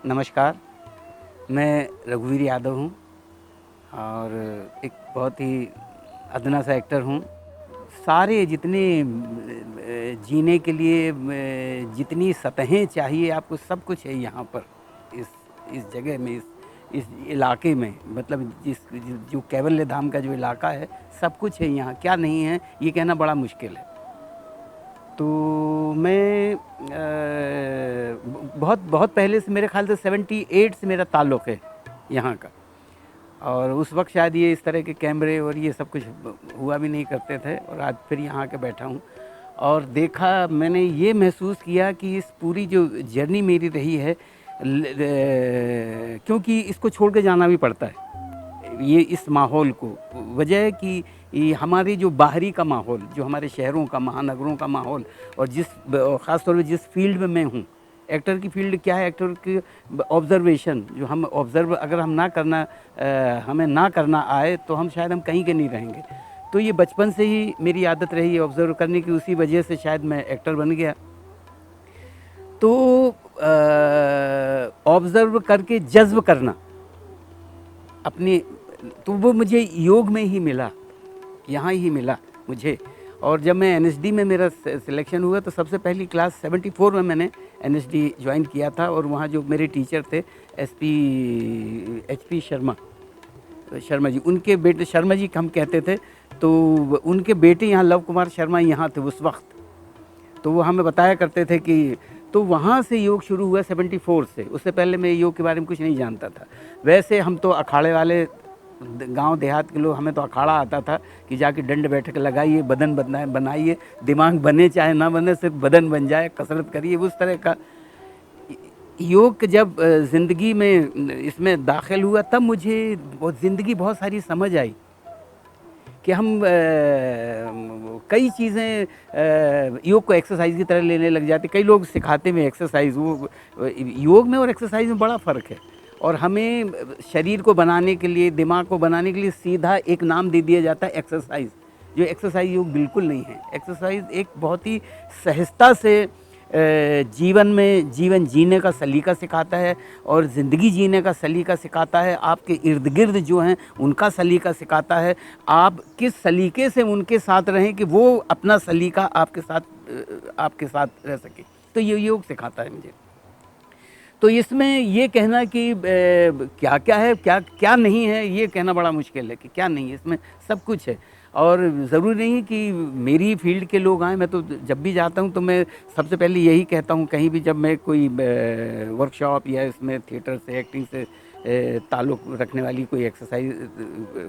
नमस्कार, मैं रघुवीर यादव हूँ और एक बहुत ही अदना सा एक्टर हूँ। सारे जितने जीने के लिए जितनी सतहें चाहिए आपको सब कुछ है यहाँ पर, इस जगह में, इस इलाके में। मतलब जो कैवल्य धाम का जो इलाका है, सब कुछ है यहाँ। क्या नहीं है ये कहना बड़ा मुश्किल है। तो मैं बहुत बहुत पहले से, मेरे ख्याल से 78 से मेरा ताल्लुक़ है यहाँ का। और उस वक्त शायद ये इस तरह के कैमरे और ये सब कुछ हुआ भी नहीं करते थे। और आज फिर यहाँ के बैठा हूँ और देखा, मैंने ये महसूस किया कि इस पूरी जो जर्नी मेरी रही है, क्योंकि इसको छोड़ के जाना भी पड़ता है, ये इस माहौल को। वजह है कि ये हमारी जो बाहरी का माहौल, जो हमारे शहरों का, महानगरों का माहौल, और ख़ास तौर पे जिस फील्ड में मैं हूँ, एक्टर की फील्ड क्या है, एक्टर की ऑब्ज़र्वेशन, जो हम ऑब्ज़र्व अगर हम हमें ना करना आए तो हम शायद हम कहीं के नहीं रहेंगे। तो ये बचपन से ही मेरी आदत रही है ऑब्ज़र्व करने की, उसी वजह से शायद मैं एक्टर बन गया। तो ऑब्ज़र्व करके जज़्ब करना अपनी, तो वो मुझे योग में ही मिला, यहाँ ही मिला मुझे। और जब मैं एनएसडी में मेरा सिलेक्शन हुआ तो सबसे पहली क्लास 74 में मैंने एनएसडी ज्वाइन किया था। और वहाँ जो मेरे टीचर थे एचपी शर्मा जी, उनके बेटे, शर्मा जी हम कहते थे, तो उनके बेटे यहाँ लव कुमार शर्मा यहाँ थे उस वक्त। तो वो हमें बताया करते थे कि, तो वहाँ से योग शुरू हुआ 74 से। उससे पहले मैं योग के बारे में कुछ नहीं जानता था। वैसे हम तो अखाड़े वाले, गांव देहात के लोग, हमें तो अखाड़ा आता था कि जाके दंड बैठक लगाइए, बदन बनाइए, दिमाग बने चाहे ना बने, सिर्फ बदन बन जाए, कसरत करिए, उस तरह का। योग जब ज़िंदगी में इसमें दाखिल हुआ तब मुझे ज़िंदगी बहुत सारी समझ आई कि हम कई चीज़ें योग को एक्सरसाइज की तरह लेने लग जाते। कई लोग सिखाते में एक्सरसाइज, वो योग में और एक्सरसाइज में बड़ा फ़र्क है। और हमें शरीर को बनाने के लिए, दिमाग को बनाने के लिए सीधा एक नाम दे दिया जाता है एक्सरसाइज, जो एक्सरसाइज योग बिल्कुल नहीं है। एक्सरसाइज एक बहुत ही सहजता से जीवन जीने का सलीका सिखाता है, और ज़िंदगी जीने का सलीका सिखाता है। आपके इर्द गिर्द जो हैं उनका सलीका सिखाता है। आप किस सलीके से उनके साथ रहें कि वो अपना सलीका आपके साथ रह सके। तो ये योग सिखाता है मुझे। तो इसमें ये कहना कि क्या क्या है, क्या क्या नहीं है, ये कहना बड़ा मुश्किल है कि क्या नहीं है। इसमें सब कुछ है। और ज़रूरी नहीं कि मेरी फील्ड के लोग आएँ। मैं तो जब भी जाता हूँ तो मैं सबसे पहले यही कहता हूँ, कहीं भी जब मैं कोई वर्कशॉप या इसमें थिएटर से, एक्टिंग से ताल्लुक़ रखने वाली कोई एक्सरसाइज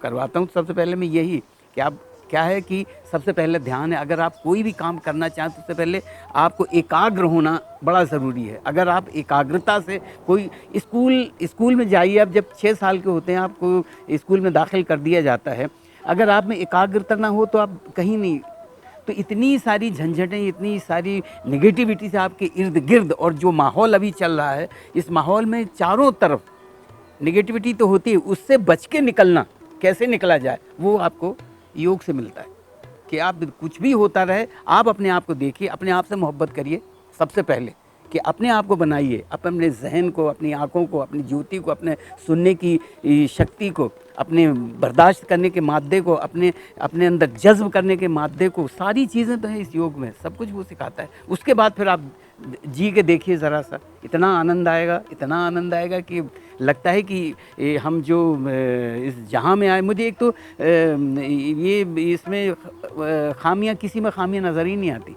करवाता हूँ, तो सबसे पहले मैं यही कि आप क्या है कि सबसे पहले ध्यान है। अगर आप कोई भी काम करना चाहें तो सबसे पहले आपको एकाग्र होना बड़ा ज़रूरी है। अगर आप एकाग्रता से, कोई स्कूल में जाइए, आप जब 6 साल के होते हैं आपको स्कूल में दाखिल कर दिया जाता है, अगर आप में एकाग्रता ना हो तो आप कहीं नहीं। तो इतनी सारी झंझटें, इतनी सारी नेगेटिविटी से आपके इर्द गिर्द, और जो माहौल अभी चल रहा है, इस माहौल में चारों तरफ नेगेटिविटी तो होती है, उससे बच के निकलना, कैसे निकला जाए, वो आपको योग से मिलता है। कि आप कुछ भी होता रहे, आप अपने आप को देखिए, अपने आप से मोहब्बत करिए सबसे पहले, कि अपने आप को बनाइए, अपने जहन को, अपनी आँखों को, अपनी ज्योति को, अपने सुनने की शक्ति को, अपने बर्दाश्त करने के मादे को, अपने अंदर जज्ब करने के मादे को। सारी चीज़ें तो हैं इस योग में, सब कुछ वो सिखाता है। उसके बाद फिर आप जी के देखिए ज़रा सा, इतना आनंद आएगा, इतना आनंद आएगा कि लगता है कि हम जो इस जहाँ में आए, मुझे एक तो ये इसमें खामियां, किसी में खामियां नज़र ही नहीं आती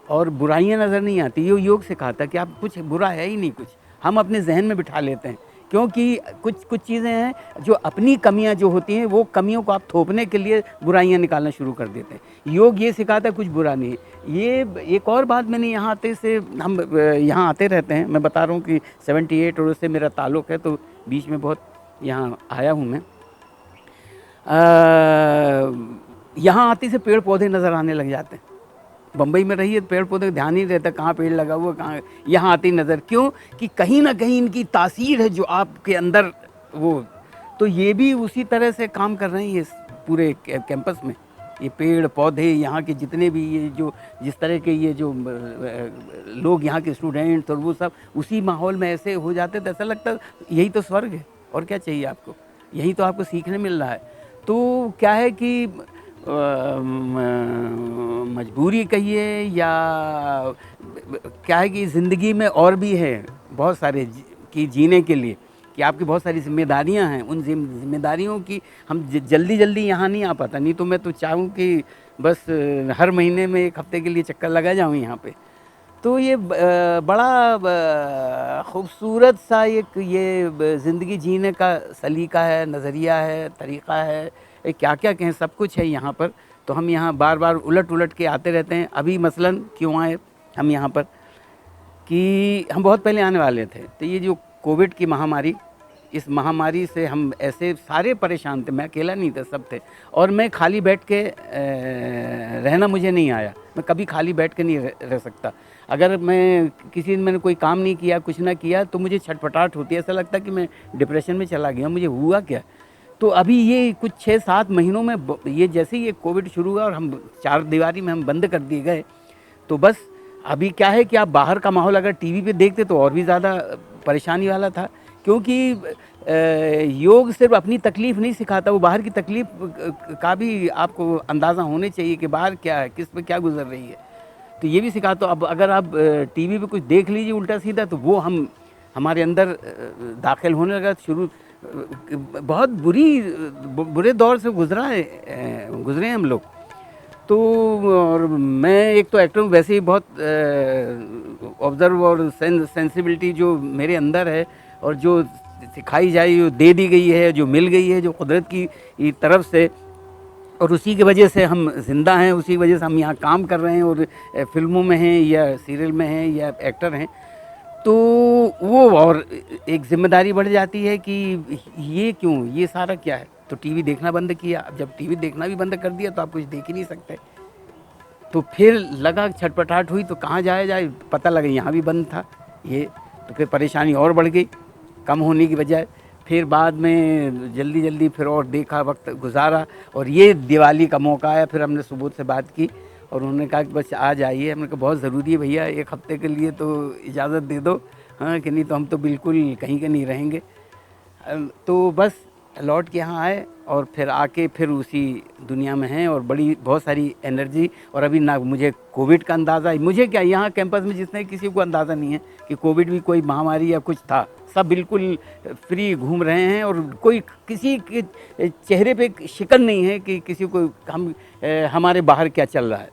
और बुराइयां नज़र नहीं आती। ये योग सिखाता है कि आप, कुछ बुरा है ही नहीं, कुछ हम अपने जहन में बिठा लेते हैं। क्योंकि कुछ चीज़ें हैं जो अपनी कमियां जो होती हैं, वो कमियों को आप थोपने के लिए बुराइयां निकालना शुरू कर देते हैं। योग ये सिखाता है कुछ बुरा नहीं है। ये एक और बात, मैंने यहाँ आते से, हम यहाँ आते रहते हैं, मैं बता रहा हूँ कि 78 और उससे मेरा ताल्लुक़ है, तो बीच में बहुत यहाँ आया हूँ मैं। यहाँ आते से पेड़ पौधे नज़र आने लग जाते हैं। बम्बई में रहिए, पेड़ पौधे का ध्यान ही रहता कहाँ पेड़ लगा हुआ, कहाँ। यहाँ आती नज़र, क्यों कि कहीं ना कहीं इनकी तासीर है जो आपके अंदर वो। तो ये भी उसी तरह से काम कर रहे हैं ये पूरे कैंपस में। ये पेड़ पौधे यहाँ के जितने भी ये जो जिस तरह के ये जो लोग यहाँ के स्टूडेंट्स और वो सब उसी माहौल में ऐसे हो जाते तो ऐसा लगता यही तो स्वर्ग है, और क्या चाहिए आपको, यही तो आपको सीखने मिल रहा है। तो क्या है कि मजबूरी कहिए या क्या है कि ज़िंदगी में और भी है बहुत सारे कि जीने के लिए, कि आपकी बहुत सारी जिम्मेदारियां हैं। उन जिम्मेदारियों की हम जल्दी जल्दी यहाँ नहीं आ पाता, नहीं तो मैं तो चाहूँ कि बस हर महीने में एक हफ्ते के लिए चक्कर लगा जाऊँ यहाँ पे। तो ये बड़ा खूबसूरत सा एक ये ज़िंदगी जीने का सलीका है, नज़रिया है, तरीक़ा है, क्या क्या कहें, सब कुछ है यहाँ पर। तो हम यहाँ बार बार उलट उलट के आते रहते हैं। अभी मसलन क्यों आए हम यहाँ पर कि हम बहुत पहले आने वाले थे, तो ये जो कोविड की महामारी, इस महामारी से हम ऐसे सारे परेशान थे, मैं अकेला नहीं था, सब थे। और मैं खाली बैठ के रहना मुझे नहीं आया, मैं कभी खाली बैठ के नहीं रह सकता। अगर मैं किसी दिन मैंने कोई काम नहीं किया, कुछ ना किया, तो मुझे छटपटाहट होती है, ऐसा लगता है कि मैं डिप्रेशन में चला गया, मुझे हुआ क्या। तो अभी ये कुछ 6-7 महीनों में ये जैसे ही ये कोविड शुरू हुआ और हम 4 दीवारी में हम बंद कर दिए गए, तो बस अभी क्या है कि आप बाहर का माहौल अगर टीवी पे देखते तो और भी ज़्यादा परेशानी वाला था, क्योंकि योग सिर्फ अपनी तकलीफ़ नहीं सिखाता, वो बाहर की तकलीफ़ का भी आपको अंदाज़ा होने चाहिए कि बाहर क्या है, किस पे क्या गुजर रही है, तो ये भी सिखाता। अब अगर आप टीवी पे कुछ देख लीजिए उल्टा सीधा, तो वो हमारे अंदर दाखिल होने लगा। शुरू बहुत बुरे दौर से गुजरे हैं हम लोग। तो और मैं एक तो एक्टर हूँ, वैसे ही बहुत ऑब्ज़र्व और सेंसिबिलिटी जो मेरे अंदर है और जो सिखाई जाए, जो दे दी गई है, जो मिल गई है, जो कुदरत की तरफ से, और उसी की वजह से हम ज़िंदा हैं, उसी वजह से हम यहाँ काम कर रहे हैं और फिल्मों में हैं या सीरियल में हैं या एक्टर हैं। तो वो और एक ज़िम्मेदारी बढ़ जाती है कि ये क्यों, ये सारा क्या है। तो टीवी देखना बंद किया। अब जब टीवी देखना भी बंद कर दिया तो आप कुछ देख ही नहीं सकते। तो फिर लगा छटपटाहट हुई, तो कहाँ जाया जाए, पता लगा यहाँ भी बंद था ये। तो फिर परेशानी और बढ़ गई कम होने की बजाय। फिर बाद में जल्दी जल्दी फिर और देखा, वक्त गुजारा, और ये दिवाली का मौका आया। फिर हमने सुबोध से बात की और उन्होंने कहा कि बस आ जाइए। हमने कहा बहुत ज़रूरी है भैया, एक हफ्ते के लिए तो इजाज़त दे दो, हाँ, कि नहीं तो हम तो बिल्कुल कहीं के नहीं रहेंगे। तो बस लौट के यहाँ आए और फिर आके फिर उसी दुनिया में हैं, और बड़ी बहुत सारी एनर्जी। और अभी ना मुझे कोविड का अंदाज़ा, मुझे क्या, यहाँ कैंपस में जिसने किसी को अंदाज़ा नहीं है कि कोविड भी कोई महामारी या कुछ था। सब बिल्कुल फ्री घूम रहे हैं और कोई किसी के चेहरे पे शिकन नहीं है कि किसी को हमारे बाहर क्या चल रहा है।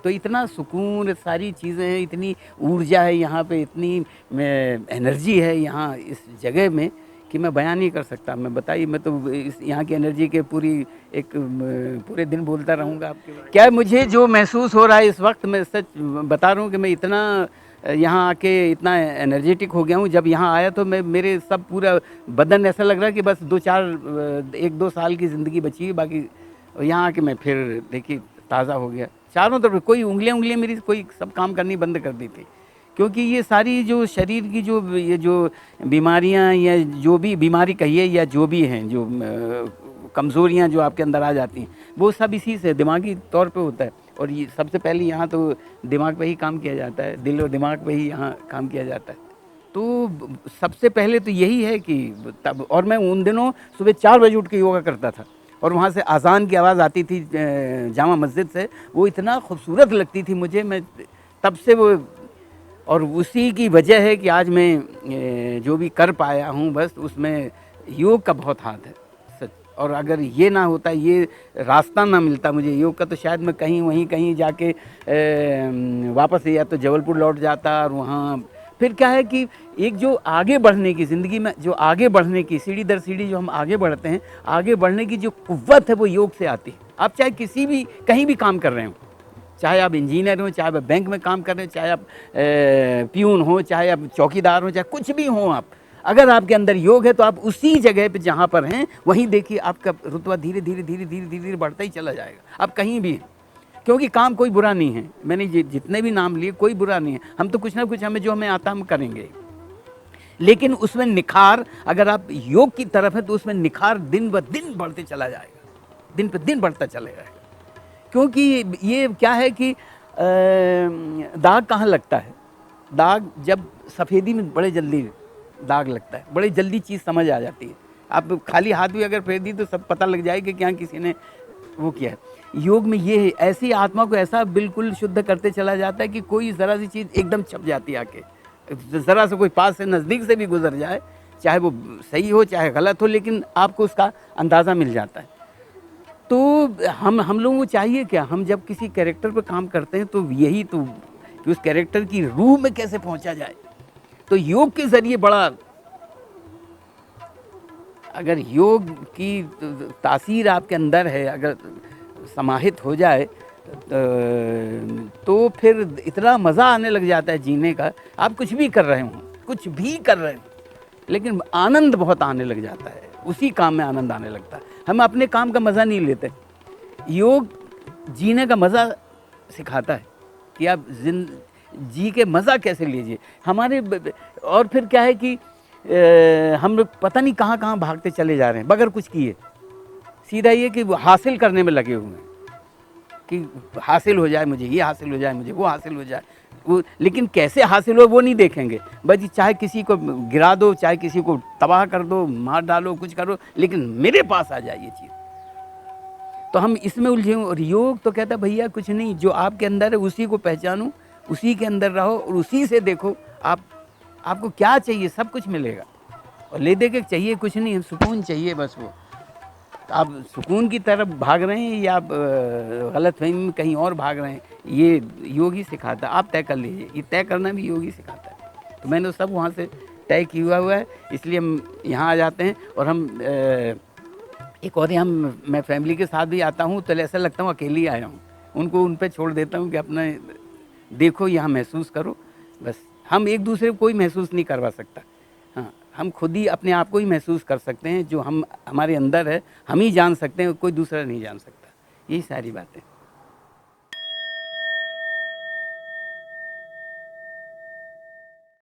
तो इतना सुकून, सारी चीज़ें हैं, इतनी ऊर्जा है यहाँ पे, इतनी एनर्जी है यहाँ इस जगह में कि मैं बयान नहीं कर सकता। मैं बताइए, मैं तो इस यहाँ की एनर्जी के पूरे दिन बोलता रहूँगा आपके बारे में। क्या मुझे जो महसूस हो रहा है इस वक्त, मैं सच बता रहा हूँ कि मैं इतना यहाँ आके इतना एनर्जेटिक हो गया हूँ। जब यहाँ आया तो मेरे सब पूरा बदन ऐसा लग रहा है कि बस 1-2 साल की ज़िंदगी बची है बाकी। यहाँ आके मैं फिर देखिए ताज़ा हो गया। चारों तरफ कोई उंगलियाँ मेरी कोई सब काम करनी बंद कर दी थी, क्योंकि ये सारी जो शरीर की ये जो बीमारियां या जो भी बीमारी कहिए या जो भी हैं, जो कमज़ोरियां जो आपके अंदर आ जाती हैं, वो सब इसी से दिमागी तौर पे होता है। और ये सबसे पहले यहाँ तो दिमाग पे ही काम किया जाता है, दिल और दिमाग पे ही यहाँ काम किया जाता है। तो सबसे पहले तो यही है कि तब, और मैं उन दिनों सुबह 4 बजे उठ के योगा करता था, और वहाँ से अज़ान की आवाज़ आती थी जामा मस्जिद से, वो इतना खूबसूरत लगती थी मुझे। मैं तब से वो, और उसी की वजह है कि आज मैं जो भी कर पाया हूँ, बस उसमें योग का बहुत हाथ है सच। और अगर ये ना होता, ये रास्ता ना मिलता मुझे योग का, तो शायद मैं कहीं जाके वापस या तो जबलपुर लौट जाता। और वहाँ फिर क्या है कि एक जो आगे बढ़ने की ज़िंदगी में, जो आगे बढ़ने की सीढ़ी दर सीढ़ी जो हम आगे बढ़ते हैं, आगे बढ़ने की जो कुव्वत है वो योग से आती है। आप चाहे कहीं भी काम कर रहे हो, चाहे आप इंजीनियर हो, चाहे आप बैंक में काम कर रहे हो, चाहे आप प्यून हो, चाहे आप चौकीदार हो, चाहे कुछ भी हो आप, अगर आपके अंदर योग है तो आप उसी जगह पे जहाँ पर हैं वहीं देखिए आपका रुतबा धीरे धीरे बढ़ता ही चला जाएगा। आप कहीं भी हैं, क्योंकि काम कोई बुरा नहीं है। मैंने जितने भी नाम लिए कोई बुरा नहीं है। हम तो कुछ ना कुछ हमें आता हम करेंगे, लेकिन उसमें निखार, अगर आप योग की तरफ है तो उसमें निखार दिन ब दिन बढ़ते चला जाएगा, दिन पे दिन बढ़ता चला जाएगा। क्योंकि ये क्या है कि दाग कहाँ लगता है, दाग जब सफ़ेदी में बड़े जल्दी दाग लगता है, बड़े जल्दी चीज़ समझ आ जाती है। आप खाली हाथ भी अगर फेर दी तो सब पता लग जाए कि क्या किसी ने वो किया है। योग में ये है, ऐसी आत्मा को ऐसा बिल्कुल शुद्ध करते चला जाता है कि कोई ज़रा सी चीज़ एकदम छप जाती है आके, ज़रा से कोई पास से नज़दीक से भी गुजर जाए, चाहे वो सही हो चाहे गलत हो, लेकिन आपको उसका अंदाज़ा मिल जाता है। तो हम लोगों को चाहिए क्या, हम जब किसी कैरेक्टर पर काम करते हैं तो यही तो कि उस कैरेक्टर की रूह में कैसे पहुंचा जाए। तो योग के ज़रिए बड़ा, अगर योग की तासीर आपके अंदर है, अगर समाहित हो जाए तो फिर इतना मज़ा आने लग जाता है जीने का। आप कुछ भी कर रहे हो, कुछ भी कर रहे हो, लेकिन आनंद बहुत आने लग जाता है, उसी काम में आनंद आने लगता है। हम अपने काम का मज़ा नहीं लेते। योग जीने का मज़ा सिखाता है कि आप जी के मज़ा कैसे लीजिए। हमारे और फिर क्या है कि हम लोग पता नहीं कहाँ कहाँ भागते चले जा रहे हैं बगैर कुछ किए। सीधा ये कि हासिल करने में लगे हुए हैं कि हासिल हो जाए मुझे, ये हासिल हो जाए मुझे, वो हासिल हो जाए वो, लेकिन कैसे हासिल हो वो नहीं देखेंगे। बस चाहे किसी को गिरा दो, चाहे किसी को तबाह कर दो, मार डालो, कुछ करो, लेकिन मेरे पास आ जाए ये चीज़। तो हम इसमें उलझे हुए। और योग तो कहता भैया कुछ नहीं, जो आपके अंदर है उसी को पहचानो, उसी के अंदर रहो और उसी से देखो आपको क्या चाहिए, सब कुछ मिलेगा। और ले दे के चाहिए कुछ नहीं, सुकून चाहिए बस। वो तो आप सुकून की तरफ भाग रहे हैं या आप गलतफहमी में कहीं और भाग रहे हैं, ये योग ही सिखाता है। आप तय कर लीजिए, ये तय करना भी योग ही सिखाता है। तो मैंने सब वहाँ से तय किया हुआ है, इसलिए हम यहाँ आ जाते हैं। और हम एक और मैं फैमिली के साथ भी आता हूँ तो ऐसा लगता हूँ अकेले आया हूँ, उनको उन पे छोड़ देता हूँ कि अपना देखो, यहाँ महसूस करो। बस हम एक दूसरे को कोई महसूस नहीं करवा सकता। हाँ, हम खुद ही अपने आप को ही महसूस कर सकते हैं, जो हमारे अंदर है हम ही जान सकते हैं, कोई दूसरा नहीं जान सकता। यही सारी बातें।